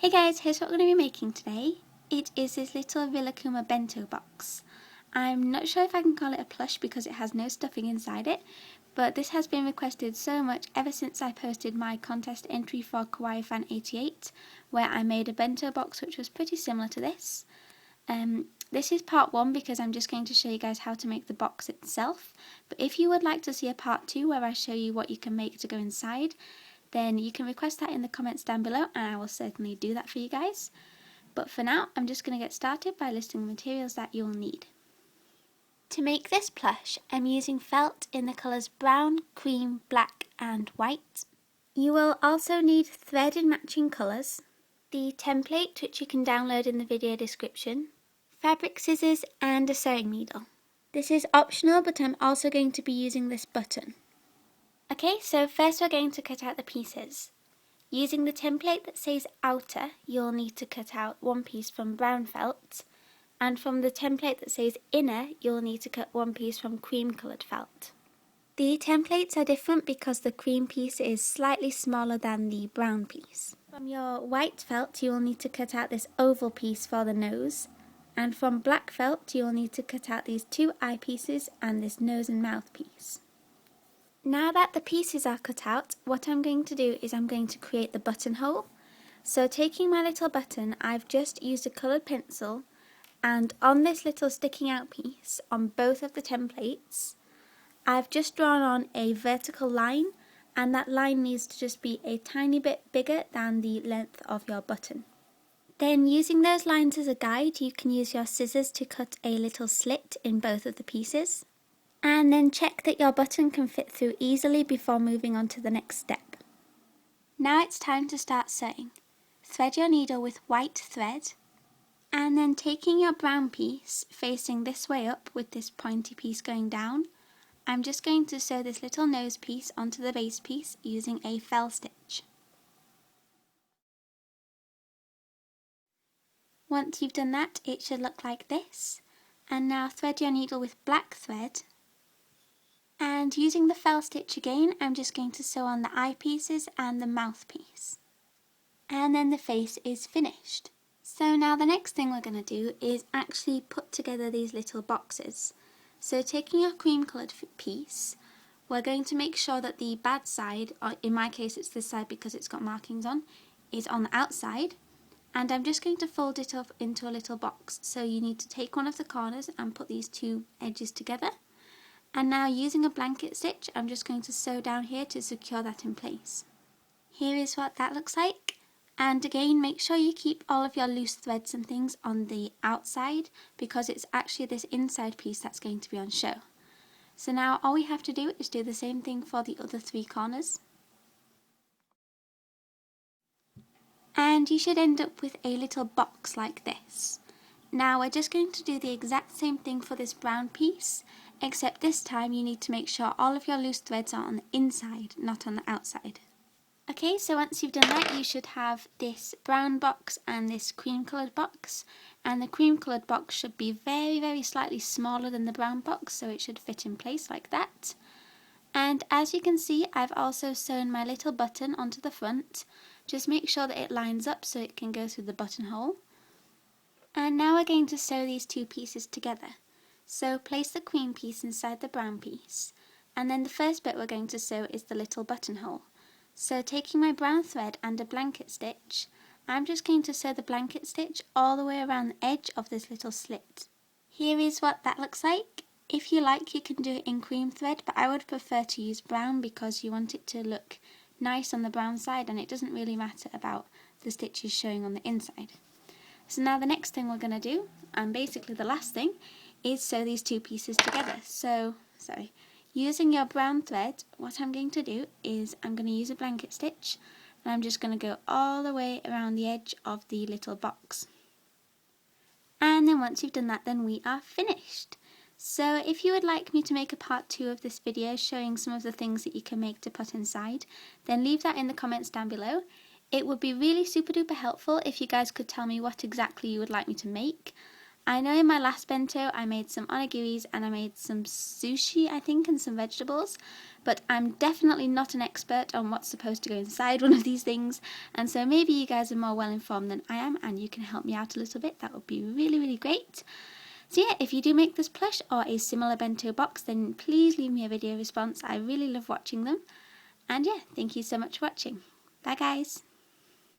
Hey guys, here's what we're going to be making today. It is this little Rilakkuma bento box. I'm not sure if I can call it a plush because it has no stuffing inside it, but this has been requested so much ever since I posted my contest entry for Kawaii Fan 88, where I made a bento box which was pretty similar to this. This is part 1 because I'm just going to show you guys how to make the box itself, but if you would like to see a part 2 where I show you what you can make to go inside, then you can request that in the comments down below and I will certainly do that for you guys. But for now, I'm just going to get started by listing the materials that you'll need. To make this plush, I'm using felt in the colours brown, cream, black and white. You will also need thread in matching colours, the template which you can download in the video description, fabric scissors and a sewing needle. This is optional, but I'm also going to be using this button. Okay, so first we're going to cut out the pieces. Using the template that says outer, you'll need to cut out one piece from brown felt, and from the template that says inner, you'll need to cut one piece from cream coloured felt. The templates are different because the cream piece is slightly smaller than the brown piece. From your white felt, you will need to cut out this oval piece for the nose, and from black felt, you will need to cut out these two eyepieces and this nose and mouth piece. Now that the pieces are cut out, what I'm going to do is I'm going to create the buttonhole. So taking my little button, I've just used a coloured pencil, and on this little sticking out piece, on both of the templates, I've just drawn on a vertical line, and that line needs to just be a tiny bit bigger than the length of your button. Then using those lines as a guide, you can use your scissors to cut a little slit in both of the pieces. And then check that your button can fit through easily before moving on to the next step. Now it's time to start sewing. Thread your needle with white thread, and then taking your brown piece facing this way up with this pointy piece going down, I'm just going to sew this little nose piece onto the base piece using a fell stitch. Once you've done that, it should look like this. And now thread your needle with black thread. And using the fell stitch again, I'm just going to sew on the eyepieces and the mouthpiece. And then the face is finished. So now the next thing we're going to do is actually put together these little boxes. So taking your cream coloured piece, we're going to make sure that the bad side, or in my case it's this side because it's got markings on, is on the outside. And I'm just going to fold it up into a little box. So you need to take one of the corners and put these two edges together. And now using a blanket stitch, I'm just going to sew down here to secure that in place. Here is what that looks like. And again, make sure you keep all of your loose threads and things on the outside because it's actually this inside piece that's going to be on show. So now all we have to do is do the same thing for the other three corners. And you should end up with a little box like this. Now we're just going to do the exact same thing for this brown piece, except this time you need to make sure all of your loose threads are on the inside, not on the outside. Okay, so once you've done that, you should have this brown box and this cream coloured box, and the cream coloured box should be very slightly smaller than the brown box, so it should fit in place like that. And as you can see, I've also sewn my little button onto the front. Just make sure that it lines up so it can go through the buttonhole. And now we're going to sew these two pieces together. So place the cream piece inside the brown piece, and then the first bit we're going to sew is the little buttonhole. So taking my brown thread and a blanket stitch, I'm just going to sew the blanket stitch all the way around the edge of this little slit. Here is what that looks like. If you like, you can do it in cream thread, but I would prefer to use brown because you want it to look nice on the brown side and it doesn't really matter about the stitches showing on the inside. So now the next thing we're going to do, and basically the last thing, is sew these two pieces together. So, using your brown thread, what I'm going to do is I'm going to use a blanket stitch and I'm just going to go all the way around the edge of the little box. And then once you've done that, then we are finished. So if you would like me to make a part 2 of this video showing some of the things that you can make to put inside, then leave that in the comments down below. It would be really super duper helpful if you guys could tell me what exactly you would like me to make. I know in my last bento I made some onigiris and I made some sushi, I think, and some vegetables, but I'm definitely not an expert on what's supposed to go inside one of these things, and so maybe you guys are more well informed than I am and you can help me out a little bit. That would be really, really great. So yeah, if you do make this plush or a similar bento box, then please leave me a video response. I really love watching them. And yeah, thank you so much for watching. Bye guys!